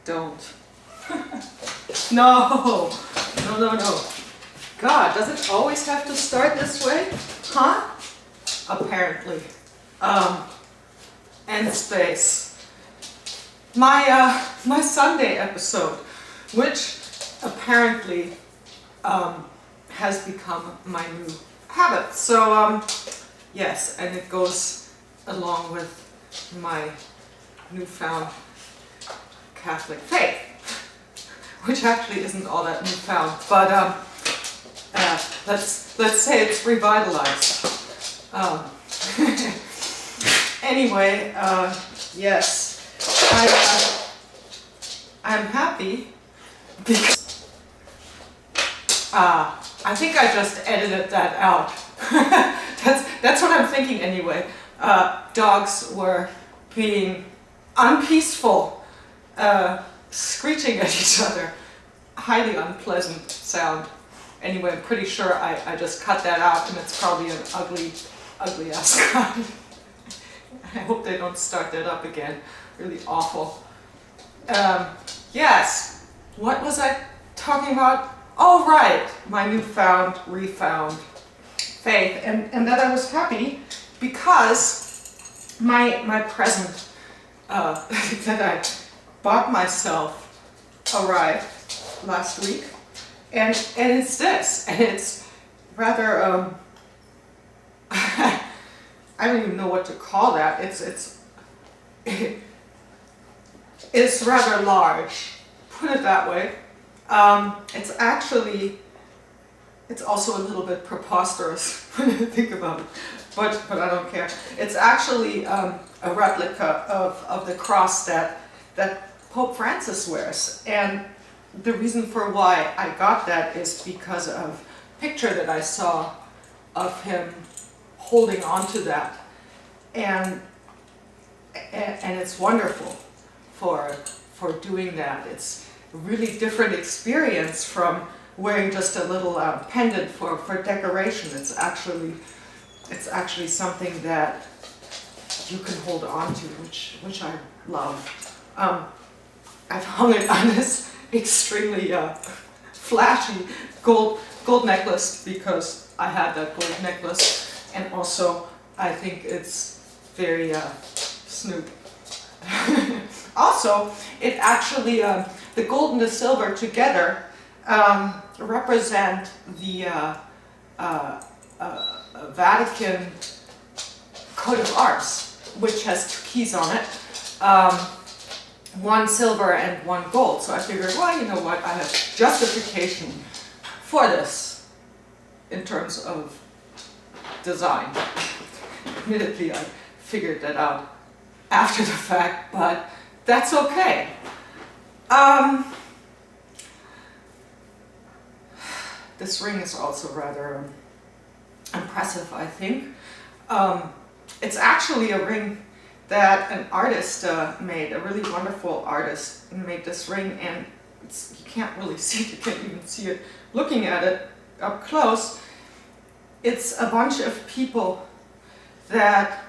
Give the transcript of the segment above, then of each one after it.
Don't. No. No, no, no. God, does it always have to start this way? Huh? Apparently. End space. My Sunday episode, which apparently has become my new habit. So yes, and it goes along with my newfound Catholic faith, which actually isn't all that newfound, but let's say it's revitalized. Anyway, yes, I'm happy because I think I just edited that out. That's what I'm thinking anyway. Dogs were being unpeaceful, screeching at each other. Highly unpleasant sound. Anyway, I'm pretty sure I just cut that out, and it's probably an ugly ass sound. I hope they don't start that up again. Really awful. Yes, what was I talking about? Oh, right, my newfound, refound faith, and that I was happy because my present that I bought myself arrived last week, and it's this, and it's rather I don't even know what to call that. It's rather large, put it that way. It's also a little bit preposterous when you think about it, but I don't care. It's actually a replica of the cross that Pope Francis wears, and the reason for why I got that is because of a picture that I saw of him holding on to that, and it's wonderful for doing that. It's a really different experience from wearing just a little pendant for decoration. It's actually something that you can hold on to, which I love. I've hung it on this extremely flashy gold necklace because I had that gold necklace, and also I think it's very snoot. Also, it actually the gold and the silver together represent the Vatican coat of arms, which has two keys on it, one silver and one gold. So I figured, well, you know what, I have justification for this in terms of design. Admittedly, I figured that out after the fact, but that's okay. This ring is also rather impressive, I think. It's actually a ring that an artist made, a really wonderful artist made this ring, and you can't really see it, you can't even see it looking at it up close. It's a bunch of people that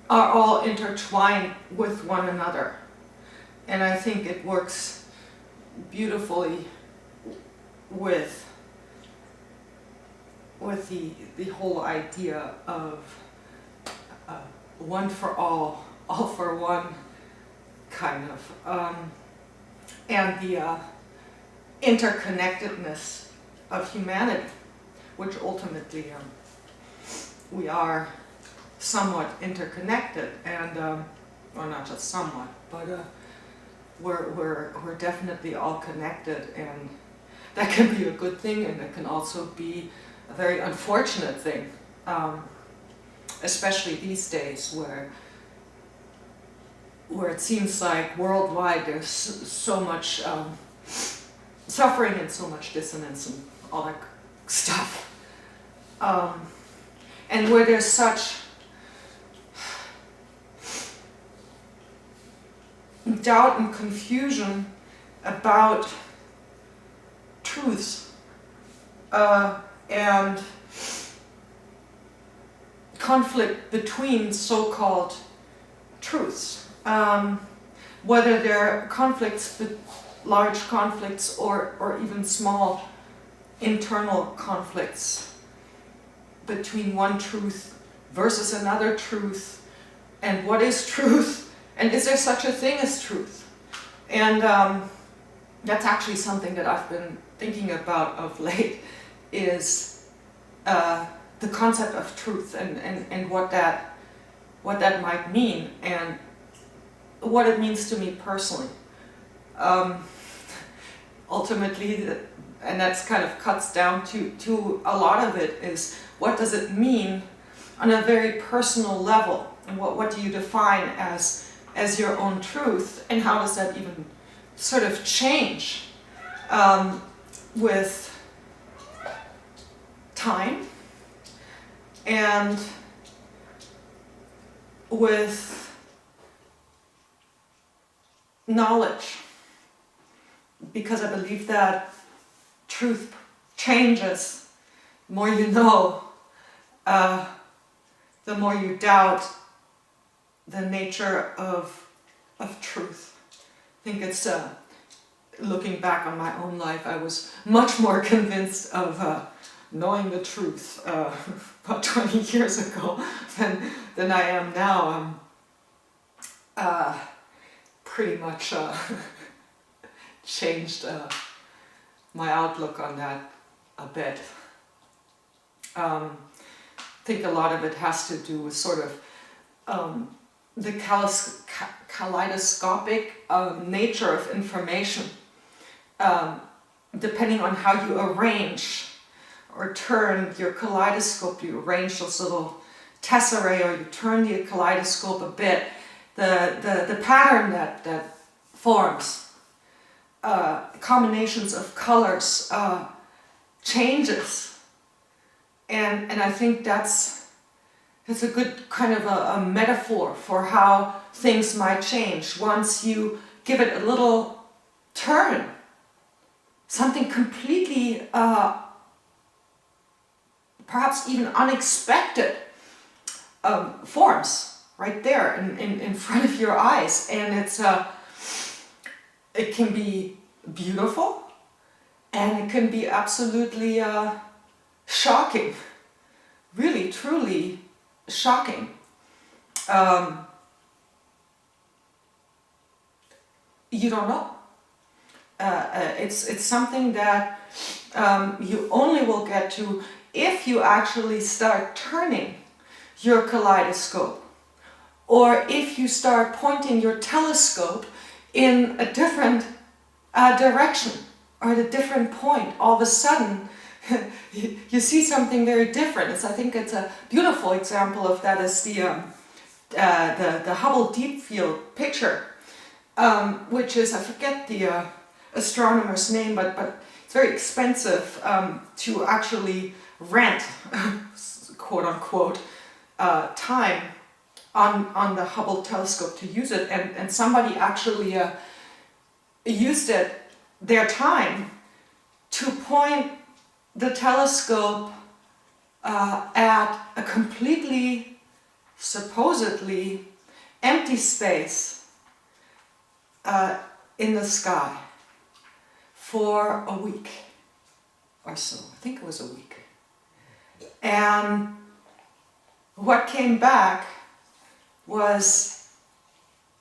are all intertwined with one another, and I think it works beautifully with the whole idea of one for all for one, kind of, and the interconnectedness of humanity, which ultimately we are somewhat interconnected, and well, not just somewhat, but we're definitely all connected, and that can be a good thing, and it can also be a very unfortunate thing, especially these days where it seems like worldwide there's so much suffering and so much dissonance and all that stuff, and where there's such doubt and confusion about truths and conflict between so-called truths, whether there are conflicts large conflicts or even small internal conflicts between one truth versus another truth, and what is truth, and is there such a thing as truth? And that's actually something that I've been thinking about of late, is the concept of truth and what that might mean, and what it means to me personally. Ultimately, and that's kind of cuts down to a lot of it, is what does it mean on a very personal level, and what do you define as your own truth, and how does that even sort of change with time and with knowledge, because I believe that truth changes. The more you know, the more you doubt the nature of truth. I think it's, looking back on my own life, I was much more convinced of knowing the truth about 20 years ago than I am now. Pretty much changed my outlook on that a bit. I think a lot of it has to do with sort of the kaleidoscopic nature of information. Depending on how you arrange or turn your kaleidoscope, you arrange those little tesserae, or you turn the kaleidoscope a bit, the pattern that forms, combinations of colors, changes, and I think that's a good kind of a metaphor for how things might change once you give it a little turn. Something completely, perhaps even unexpected, forms right there in front of your eyes, and it can be beautiful, and it can be absolutely shocking, really, truly shocking. You don't know. It's something that you only will get to if you actually start turning your kaleidoscope, or if you start pointing your telescope in a different direction, or at a different point. All of a sudden you see something very different. I think it's a beautiful example of that is the Hubble Deep Field picture, which is, I forget the astronomer's name, but it's very expensive to actually rent, quote unquote, time on the Hubble telescope to use it, and somebody actually used their time to point the telescope at a completely, supposedly empty space in the sky for a week or so. I think it was a week. And what came back was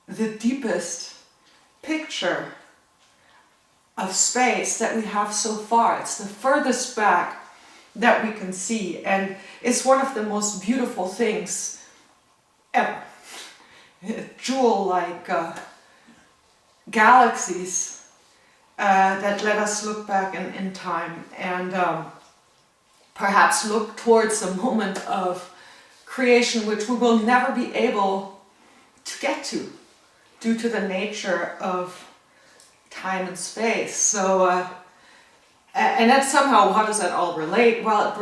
the deepest picture of space that we have so far. It's the furthest back that we can see, and it's one of the most beautiful things ever. Jewel-like galaxies that let us look back in time and perhaps look towards a moment of creation which we will never be able to get to due to the nature of time and space. So, and that's somehow, how does that all relate? Well, it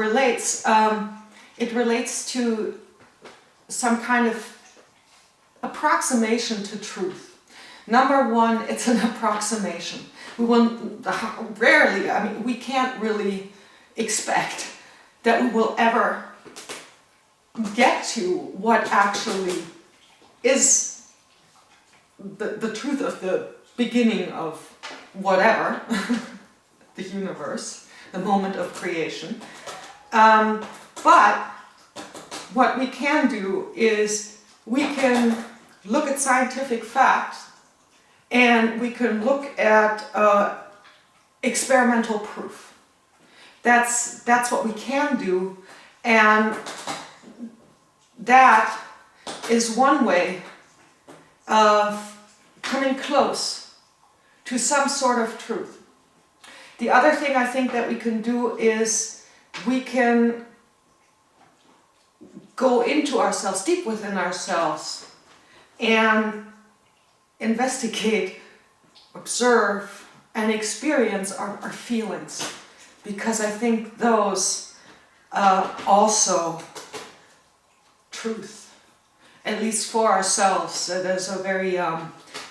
relates to some kind of approximation to truth. Number one, it's an approximation. We will rarely, I mean, we can't really expect that we will ever get to what actually is the truth of the beginning of whatever, the universe, the moment of creation. But what we can do is we can look at scientific facts and we can look at experimental proof. That's what we can do, and that is one way of coming close to some sort of truth. The other thing I think that we can do is we can go into ourselves, deep within ourselves, and investigate, observe, and experience our feelings. Because I think those also truth, at least for ourselves. So there's a very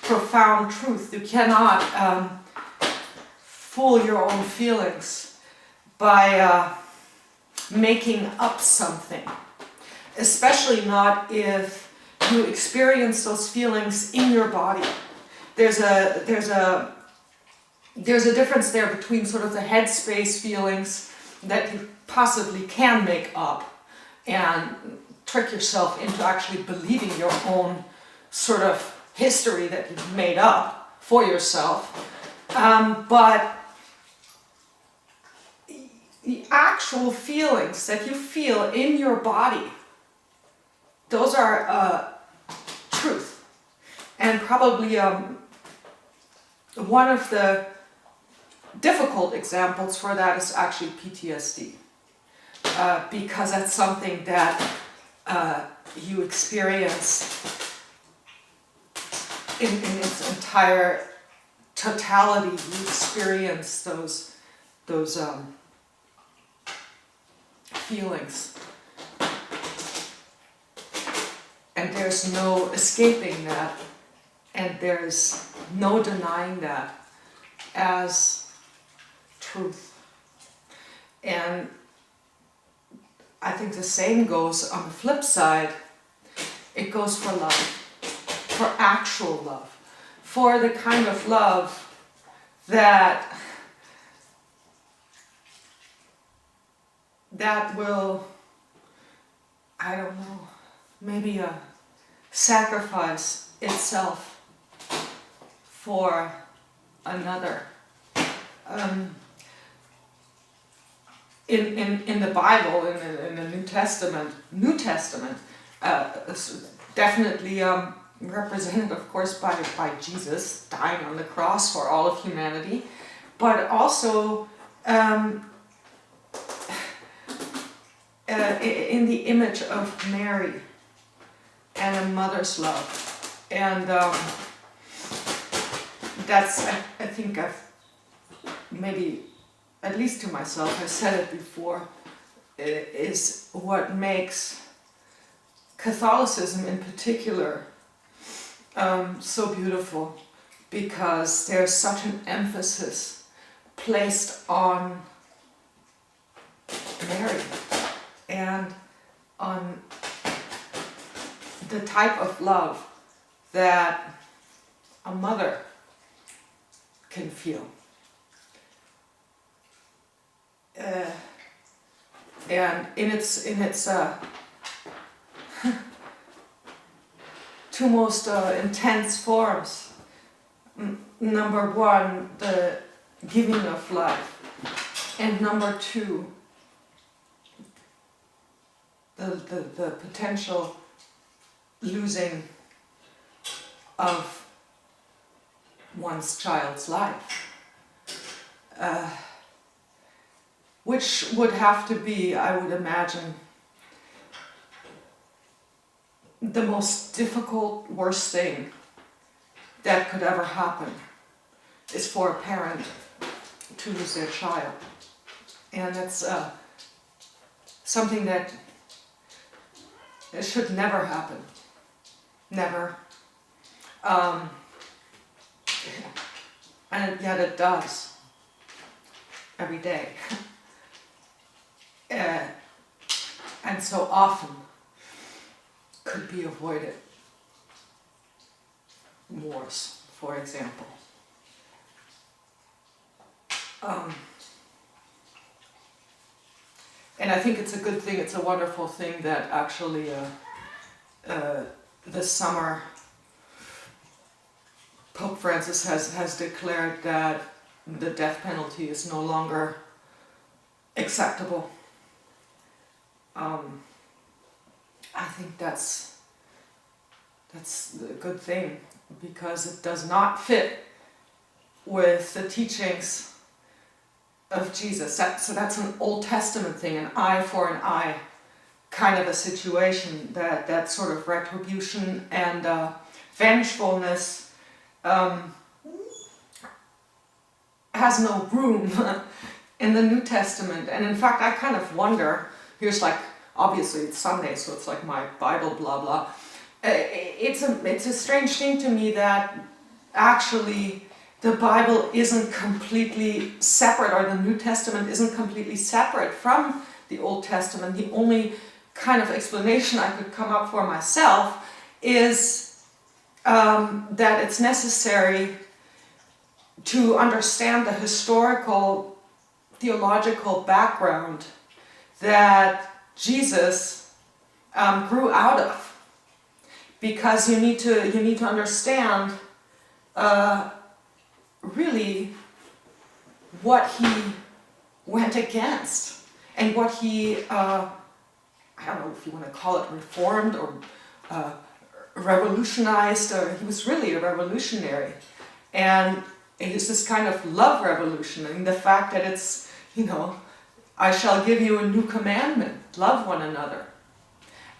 profound truth. You cannot fool your own feelings by making up something, especially not if you experience those feelings in your body. There's a difference there between sort of the headspace feelings that you possibly can make up and trick yourself into actually believing your own sort of history that you've made up for yourself. But the actual feelings that you feel in your body, those are truth. And probably one of the difficult examples for that is actually PTSD. Because that's something that you experience in its entire totality. You experience those feelings, and there's no escaping that, and there's no denying that as truth. And I think the same goes on the flip side. It goes for love, for actual love, for the kind of love that will, I don't know, maybe sacrifice itself for another. In the Bible, in the New Testament, is definitely represented, of course, by Jesus dying on the cross for all of humanity, but also in the image of Mary and a mother's love. And that's, I think I've maybe, at least to myself, I've said it before, is what makes Catholicism in particular so beautiful, because there's such an emphasis placed on Mary and on the type of love that a mother can feel. And in its two most intense forms. Number one, the giving of life, and number two, the potential losing of one's child's life. Which would have to be, I would imagine, the most difficult, worst thing that could ever happen, is for a parent to lose their child. And it's something that it should never happen. Never. And yet it does. Every day. And so often could be avoided. Wars, for example. Um, and I think it's a good thing, it's a wonderful thing that actually this summer Pope Francis has declared that the death penalty is no longer acceptable. I think that's a good thing, because it does not fit with the teachings of Jesus. So that's an Old Testament thing, an eye for an eye kind of a situation, that sort of retribution and vengefulness has no room in the New Testament. And in fact, I kind of wonder, here's like, obviously it's Sunday, so it's like my Bible blah blah. It's a strange thing to me that actually the Bible isn't completely separate, or the New Testament isn't completely separate from the Old Testament. The only kind of explanation I could come up for myself is that it's necessary to understand the historical, theological background that Jesus grew out of, because you need to understand really what he went against, and what he I don't know if you want to call it reformed or revolutionized. He was really a revolutionary, and it's this kind of love revolution. I mean, the fact that it's, I shall give you a new commandment, love one another.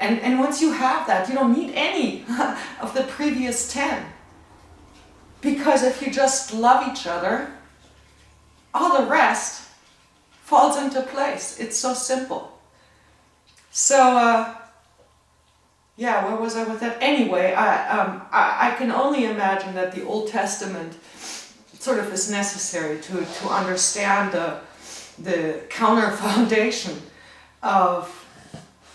And once you have that, you don't need any of the previous 10. Because if you just love each other, all the rest falls into place. It's so simple. So, yeah, where was I with that? Anyway, I can only imagine that the Old Testament sort of is necessary to understand the counter foundation of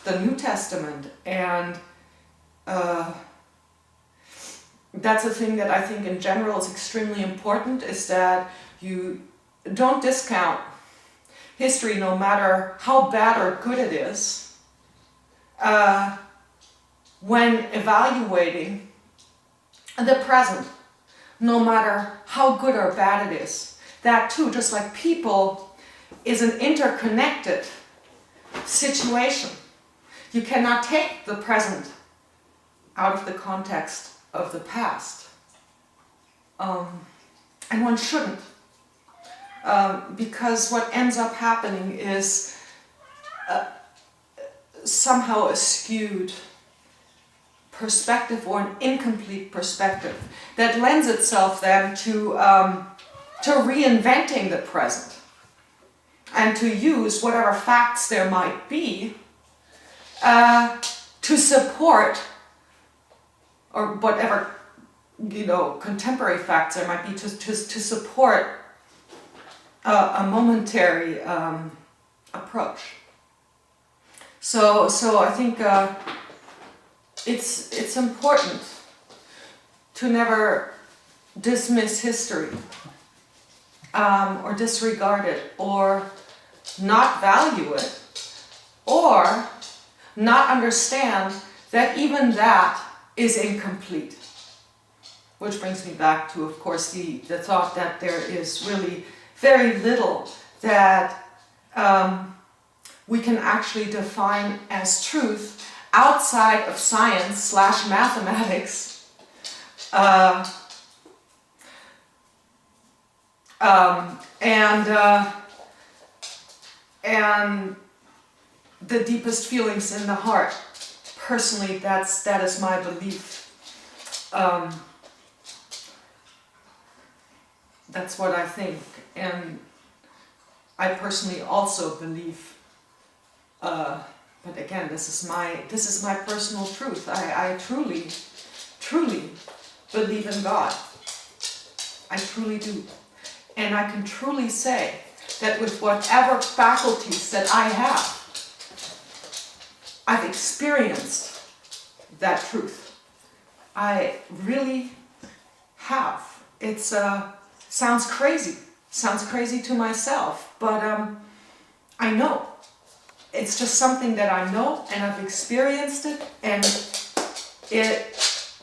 the New Testament. And that's a thing that I think in general is extremely important, is that you don't discount history, no matter how bad or good it is, when evaluating the present, no matter how good or bad it is. That too, just like people, is an interconnected situation. You cannot take the present out of the context of the past. And one shouldn't. Because what ends up happening is somehow a skewed perspective, or an incomplete perspective, that lends itself then to reinventing the present, and to use whatever facts there might be to support, or whatever contemporary facts there might be to support a momentary approach. So I think it's important to never dismiss history, or disregard it, or not value it, or not understand that even that is incomplete. Which brings me back to, of course, the thought that there is really very little that we can actually define as truth outside of science / mathematics, and the deepest feelings in the heart. Personally, that is my belief. That's what I think, and I personally also believe. But again, this is my personal truth. I truly believe in God. I truly do, and I can truly say that with whatever faculties that I have, I've experienced that truth. I really have. It sounds crazy, Sounds crazy to myself, but I know. It's just something that I know, and I've experienced it, and it's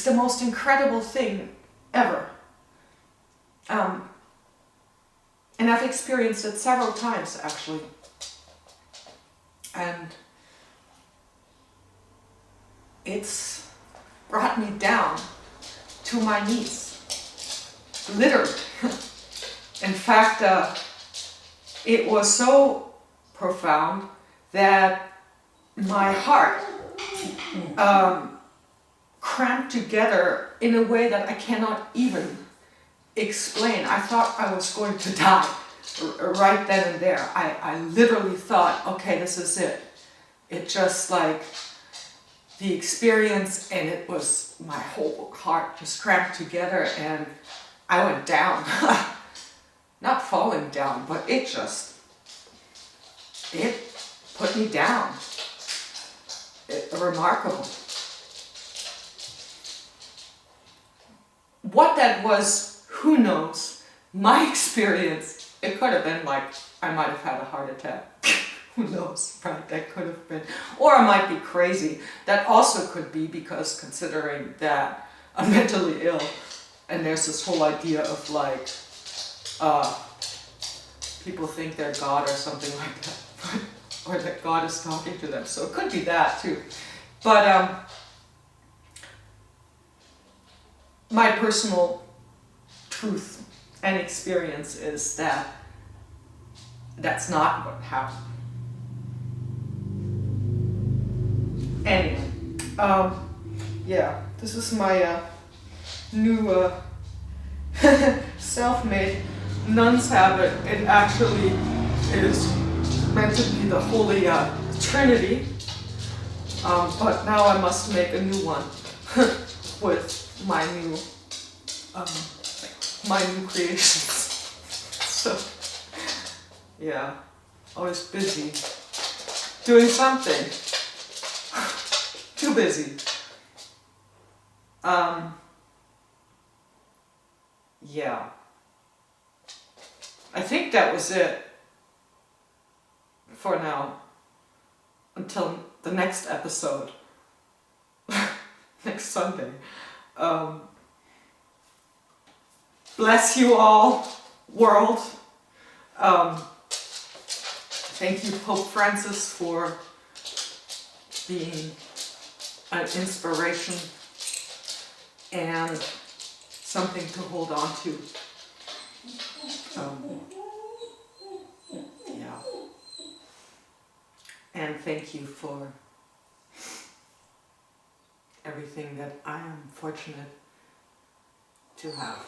the most incredible thing ever. And I've experienced it several times, actually. And it's brought me down to my knees, literally. In fact, it was so profound that my heart cramped together in a way that I cannot even explain. I thought I was going to die right then and there. I literally thought, okay, this is it. It just like the experience, and it was my whole heart just cramped together, and I went down. Not falling down, but it put me down. Remarkable. What that was, who knows? My experience, it could have been like I might have had a heart attack. Who knows, right? That could have been. Or I might be crazy. That also could be, because considering that I'm mentally ill, and there's this whole idea of like, people think they're God or something like that. Or that God is talking to them. So it could be that too. But my personal truth and experience is that that's not what happened. Anyway, yeah, this is my new self-made nun's habit. It actually is meant to be the Holy Trinity, but now I must make a new one with my new creations. So yeah, always busy doing something. Too busy. Yeah. I think that was it for now. Until the next episode. Next Sunday. Bless you all, world. Thank you, Pope Francis, for being an inspiration and something to hold on to. Yeah. And thank you for everything that I am fortunate to have.